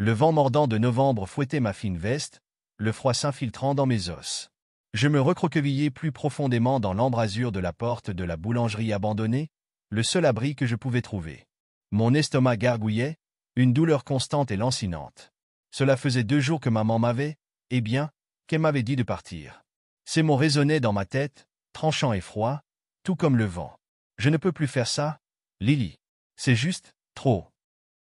Le vent mordant de novembre fouettait ma fine veste, le froid s'infiltrant dans mes os. Je me recroquevillai plus profondément dans l'embrasure de la porte de la boulangerie abandonnée, le seul abri que je pouvais trouver. Mon estomac gargouillait, une douleur constante et lancinante. Cela faisait 2 jours que maman m'avait, qu'elle m'avait dit de partir. Ces mots résonnaient dans ma tête, tranchants et froids, tout comme le vent. Je ne peux plus faire ça, Lily. C'est juste, trop.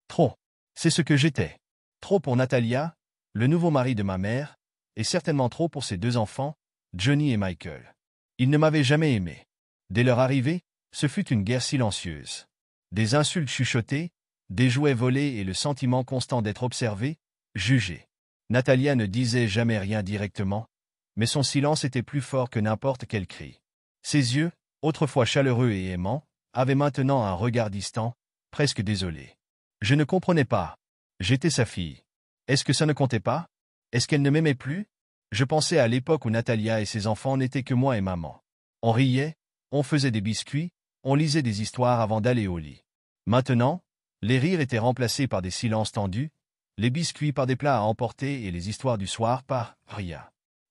Trop. C'est ce que j'étais. Trop pour Natalia, le nouveau mari de ma mère, et certainement trop pour ses 2 enfants, Johnny et Michael. Ils ne m'avaient jamais aimé. Dès leur arrivée, ce fut une guerre silencieuse. Des insultes chuchotées, des jouets volés et le sentiment constant d'être observé, jugé. Natalia ne disait jamais rien directement, mais son silence était plus fort que n'importe quel cri. Ses yeux, autrefois chaleureux et aimants, avaient maintenant un regard distant, presque désolé. Je ne comprenais pas. J'étais sa fille. Est-ce que ça ne comptait pas? Est-ce qu'elle ne m'aimait plus? Je pensais à l'époque où Natalia et ses enfants n'étaient que moi et maman. On riait, on faisait des biscuits, on lisait des histoires avant d'aller au lit. Maintenant, les rires étaient remplacés par des silences tendus, les biscuits par des plats à emporter et les histoires du soir par rien.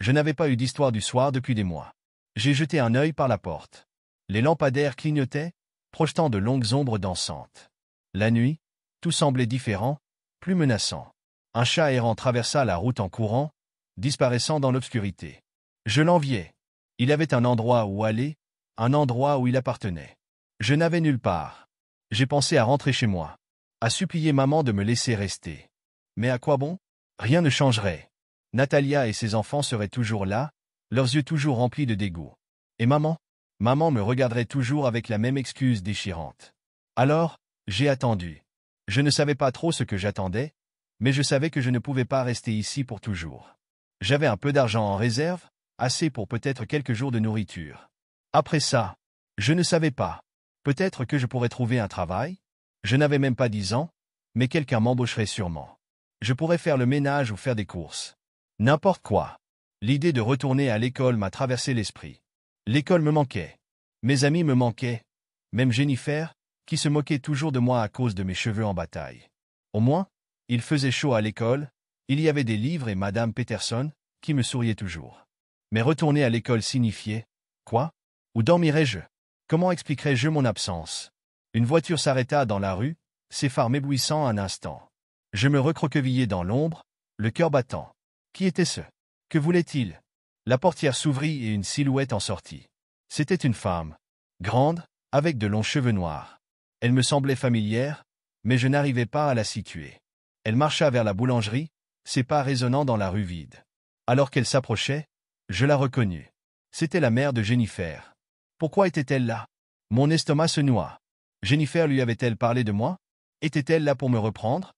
Je n'avais pas eu d'histoire du soir depuis des mois. J'ai jeté un œil par la porte. Les lampadaires clignotaient, projetant de longues ombres dansantes. La nuit, tout semblait différent, plus menaçant. Un chat errant traversa la route en courant, disparaissant dans l'obscurité. Je l'enviais. Il avait un endroit où aller, un endroit où il appartenait. Je n'avais nulle part. J'ai pensé à rentrer chez moi, à supplier maman de me laisser rester. Mais à quoi bon? Rien ne changerait. Natalia et ses enfants seraient toujours là, leurs yeux toujours remplis de dégoût. Et maman? Maman me regarderait toujours avec la même excuse déchirante. Alors, j'ai attendu. Je ne savais pas trop ce que j'attendais, mais je savais que je ne pouvais pas rester ici pour toujours. J'avais un peu d'argent en réserve, assez pour peut-être quelques jours de nourriture. Après ça, je ne savais pas. Peut-être que je pourrais trouver un travail? Je n'avais même pas 10 ans, mais quelqu'un m'embaucherait sûrement. Je pourrais faire le ménage ou faire des courses. N'importe quoi. L'idée de retourner à l'école m'a traversé l'esprit. L'école me manquait. Mes amis me manquaient. Même Jennifer, qui se moquait toujours de moi à cause de mes cheveux en bataille. Au moins, il faisait chaud à l'école, il y avait des livres et Madame Peterson, qui me souriait toujours. Mais retourner à l'école signifiait, quoi? Où dormirais-je? Comment expliquerais-je mon absence? Une voiture s'arrêta dans la rue, ses phares m'éblouissant un instant. Je me recroquevillai dans l'ombre, le cœur battant. Qui était-ce? Que voulait-il? La portière s'ouvrit et une silhouette en sortit. C'était une femme, grande, avec de longs cheveux noirs. Elle me semblait familière, mais je n'arrivais pas à la situer. Elle marcha vers la boulangerie, ses pas résonnant dans la rue vide. Alors qu'elle s'approchait, je la reconnus. C'était la mère de Jennifer. Pourquoi était-elle là? Mon estomac se noua. Jennifer lui avait-elle parlé de moi? Était-elle là pour me reprendre?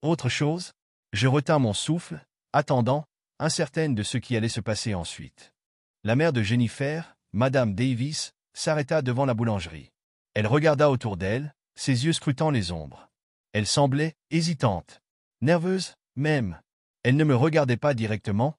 Autre chose? Je retins mon souffle, attendant, incertaine de ce qui allait se passer ensuite. La mère de Jennifer, Madame Davis, s'arrêta devant la boulangerie. Elle regarda autour d'elle, ses yeux scrutant les ombres. Elle semblait hésitante, nerveuse, même. Elle ne me regardait pas directement,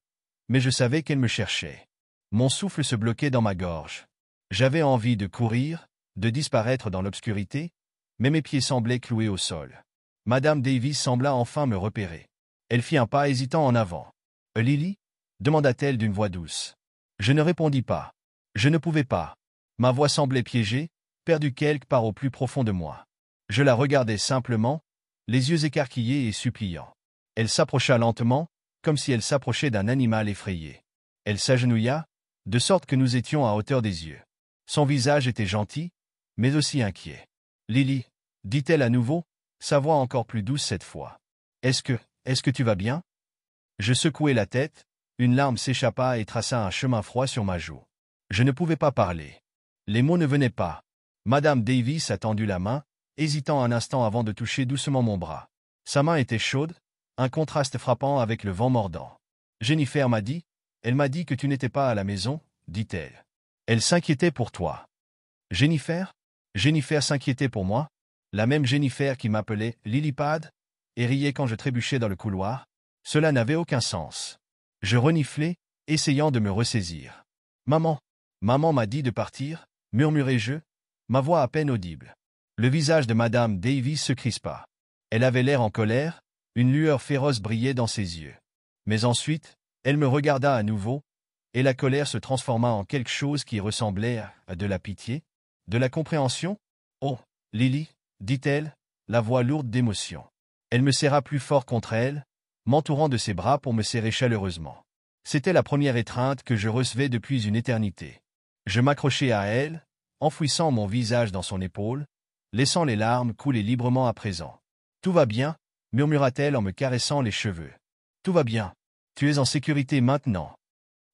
mais je savais qu'elle me cherchait. Mon souffle se bloquait dans ma gorge. J'avais envie de courir, de disparaître dans l'obscurité, mais mes pieds semblaient cloués au sol. Madame Davis sembla enfin me repérer. Elle fit un pas hésitant en avant. « Lily » demanda-t-elle d'une voix douce. Je ne répondis pas. Je ne pouvais pas. Ma voix semblait piégée, perdue quelque part au plus profond de moi. Je la regardais simplement, les yeux écarquillés et suppliants. Elle s'approcha lentement, comme si elle s'approchait d'un animal effrayé. Elle s'agenouilla, de sorte que nous étions à hauteur des yeux. Son visage était gentil, mais aussi inquiet. « Lily » dit-elle à nouveau, sa voix encore plus douce cette fois. « Est-ce que tu vas bien ?» Je secouai la tête, une larme s'échappa et traça un chemin froid sur ma joue. Je ne pouvais pas parler. Les mots ne venaient pas. Madame Davis a tendu la main, hésitant un instant avant de toucher doucement mon bras. Sa main était chaude, un contraste frappant avec le vent mordant. « Jennifer m'a dit, elle m'a dit que tu n'étais pas à la maison, dit-elle. Elle s'inquiétait pour toi. » Jennifer? Jennifer s'inquiétait pour moi? La même Jennifer qui m'appelait Lilypad et riait quand je trébuchais dans le couloir? Cela n'avait aucun sens. Je reniflai, essayant de me ressaisir. « Maman, maman m'a dit de partir, » murmurai-je, ma voix à peine audible. Le visage de Madame Davis se crispa. Elle avait l'air en colère, Une lueur féroce brillait dans ses yeux. Mais ensuite, elle me regarda à nouveau, et la colère se transforma en quelque chose qui ressemblait à de la pitié, de la compréhension. « Oh, Lily, dit-elle, la voix lourde d'émotion. Elle me serra plus fort contre elle, m'entourant de ses bras pour me serrer chaleureusement. C'était la première étreinte que je recevais depuis une éternité. Je m'accrochai à elle, enfouissant mon visage dans son épaule, laissant les larmes couler librement à présent. « Tout va bien » murmura-t-elle en me caressant les cheveux. « Tout va bien. Tu es en sécurité maintenant. »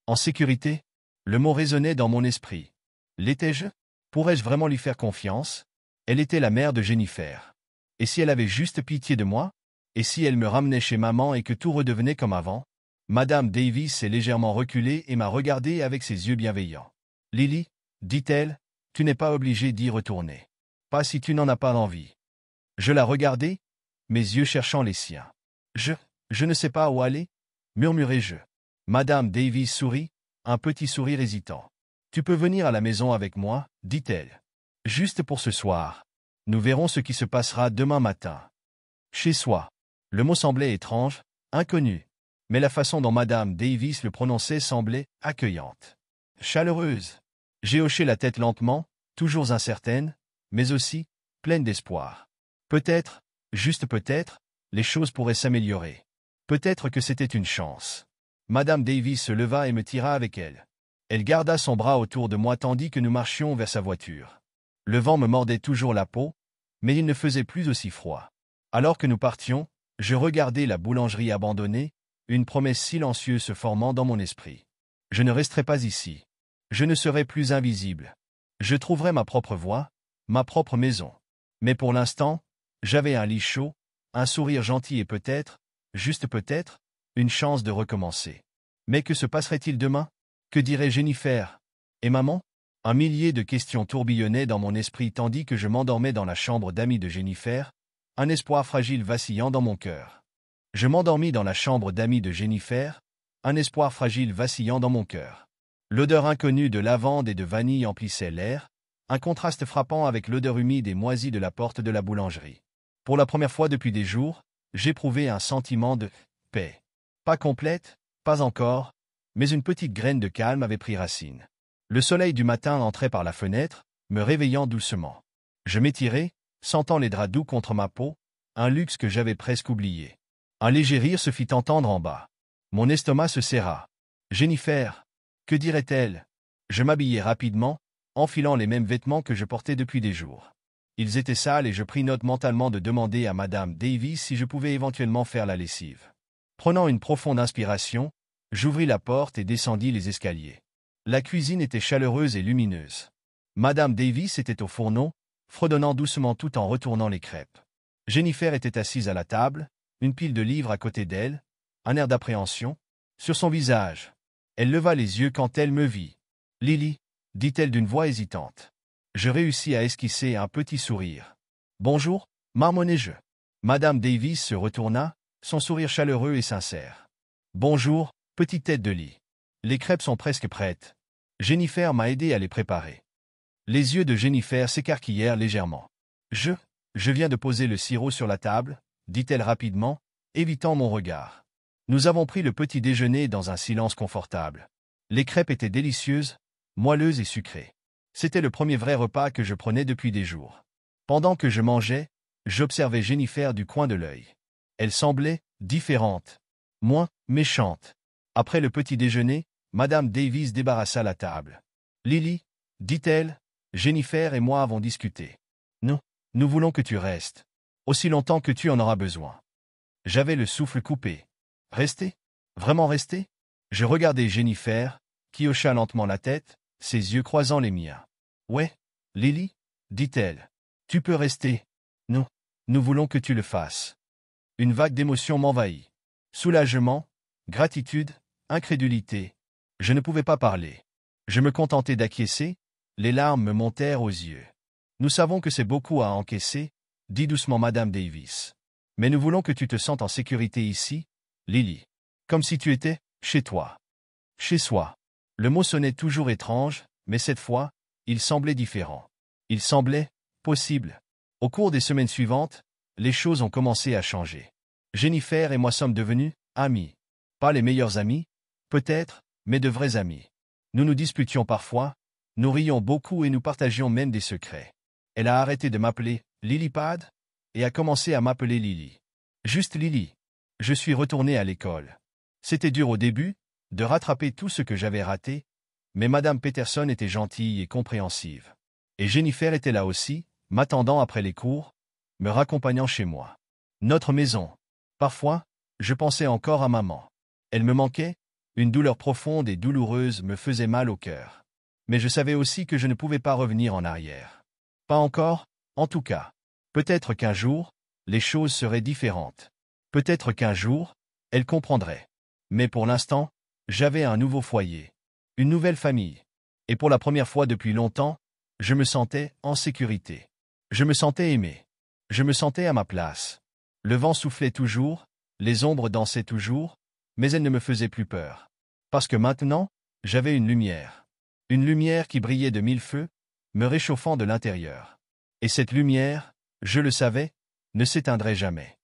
En sécurité? Le mot résonnait dans mon esprit. L'étais-je? Pourrais-je vraiment lui faire confiance? Elle était la mère de Jennifer. Et si elle avait juste pitié de moi? Et si elle me ramenait chez maman et que tout redevenait comme avant? Madame Davis s'est légèrement reculée et m'a regardé avec ses yeux bienveillants. « Lily, dit-elle, tu n'es pas obligée d'y retourner. Pas si tu n'en as pas envie. » Je la regardai, mes yeux cherchant les siens. « Je ne sais pas où aller, » murmurai-je. Madame Davis sourit, un petit sourire hésitant. « Tu peux venir à la maison avec moi, dit-elle. Juste pour ce soir. Nous verrons ce qui se passera demain matin. » Chez soi. Le mot semblait étrange, inconnu. Mais la façon dont Madame Davis le prononçait semblait accueillante. Chaleureuse. J'ai hoché la tête lentement, toujours incertaine, mais aussi pleine d'espoir. Peut-être, juste peut-être, les choses pourraient s'améliorer. Peut-être que c'était une chance. Madame Davis se leva et me tira avec elle. Elle garda son bras autour de moi tandis que nous marchions vers sa voiture. Le vent me mordait toujours la peau, mais il ne faisait plus aussi froid. Alors que nous partions, je regardais la boulangerie abandonnée, une promesse silencieuse se formant dans mon esprit. Je ne resterai pas ici. Je ne serai plus invisible. Je trouverai ma propre voie, ma propre maison. Mais pour l'instant, j'avais un lit chaud, un sourire gentil et peut-être, juste peut-être, une chance de recommencer. Mais que se passerait-il demain? Que dirait Jennifer? Et maman? Un millier de questions tourbillonnaient dans mon esprit tandis que je m'endormais dans la chambre d'amis de Jennifer, un espoir fragile vacillant dans mon cœur. Je m'endormis dans la chambre d'amis de Jennifer, un espoir fragile vacillant dans mon cœur. L'odeur inconnue de lavande et de vanille emplissait l'air, un contraste frappant avec l'odeur humide et moisie de la porte de la boulangerie. Pour la première fois depuis des jours, j'éprouvais un sentiment de paix. Pas complète, pas encore, mais une petite graine de calme avait pris racine. Le soleil du matin entrait par la fenêtre, me réveillant doucement. Je m'étirai, sentant les draps doux contre ma peau, un luxe que j'avais presque oublié. Un léger rire se fit entendre en bas. Mon estomac se serra. Jennifer, que dirait-elle? Je m'habillai rapidement, enfilant les mêmes vêtements que je portais depuis des jours. Ils étaient sales et je pris note mentalement de demander à Madame Davis si je pouvais éventuellement faire la lessive. Prenant une profonde inspiration, j'ouvris la porte et descendis les escaliers. La cuisine était chaleureuse et lumineuse. Madame Davis était au fourneau, fredonnant doucement tout en retournant les crêpes. Jennifer était assise à la table, une pile de livres à côté d'elle, un air d'appréhension sur son visage. Elle leva les yeux quand elle me vit. « Lily » dit-elle d'une voix hésitante. Je réussis à esquisser un petit sourire. « Bonjour » marmonnai-je. Madame Davis se retourna, son sourire chaleureux et sincère. « Bonjour, petite tête de lit. Les crêpes sont presque prêtes. Jennifer m'a aidé à les préparer. » Les yeux de Jennifer s'écarquillèrent légèrement. « Je viens de poser le sirop sur la table, » dit-elle rapidement, évitant mon regard. Nous avons pris le petit déjeuner dans un silence confortable. Les crêpes étaient délicieuses, moelleuses et sucrées. C'était le premier vrai repas que je prenais depuis des jours. Pendant que je mangeais, j'observais Jennifer du coin de l'œil. Elle semblait différente, moins méchante. Après le petit déjeuner, Madame Davis débarrassa la table. « Lily, dit-elle, Jennifer et moi avons discuté. Nous voulons que tu restes, aussi longtemps que tu en auras besoin. » J'avais le souffle coupé. Rester? Vraiment rester? Je regardais Jennifer, qui hocha lentement la tête, ses yeux croisant les miens. « Ouais, Lily, dit-elle. Tu peux rester. Nous voulons que tu le fasses. » Une vague d'émotion m'envahit. Soulagement, gratitude, incrédulité. Je ne pouvais pas parler. Je me contentais d'acquiescer, les larmes me montèrent aux yeux. « Nous savons que c'est beaucoup à encaisser, » dit doucement Madame Davis. « Mais nous voulons que tu te sentes en sécurité ici, Lily. Comme si tu étais chez toi. » Chez soi. Le mot sonnait toujours étrange, mais cette fois, il semblait différent. Il semblait possible. Au cours des semaines suivantes, les choses ont commencé à changer. Jennifer et moi sommes devenus amis. Pas les meilleurs amis, peut-être, mais de vrais amis. Nous nous disputions parfois, nous rions beaucoup et nous partagions même des secrets. Elle a arrêté de m'appeler Lilypad et a commencé à m'appeler Lily. Juste Lily. Je suis retourné à l'école. C'était dur au début, de rattraper tout ce que j'avais raté, mais Madame Peterson était gentille et compréhensive. Et Jennifer était là aussi, m'attendant après les cours, me raccompagnant chez moi. Notre maison. Parfois, je pensais encore à maman. Elle me manquait, une douleur profonde et douloureuse me faisait mal au cœur. Mais je savais aussi que je ne pouvais pas revenir en arrière. Pas encore, en tout cas. Peut-être qu'un jour, les choses seraient différentes. Peut-être qu'un jour, elle comprendrait. Mais pour l'instant, j'avais un nouveau foyer. Une nouvelle famille. Et pour la première fois depuis longtemps, je me sentais en sécurité. Je me sentais aimé. Je me sentais à ma place. Le vent soufflait toujours, les ombres dansaient toujours, mais elles ne me faisaient plus peur. Parce que maintenant, j'avais une lumière. Une lumière qui brillait de mille feux, me réchauffant de l'intérieur. Et cette lumière, je le savais, ne s'éteindrait jamais.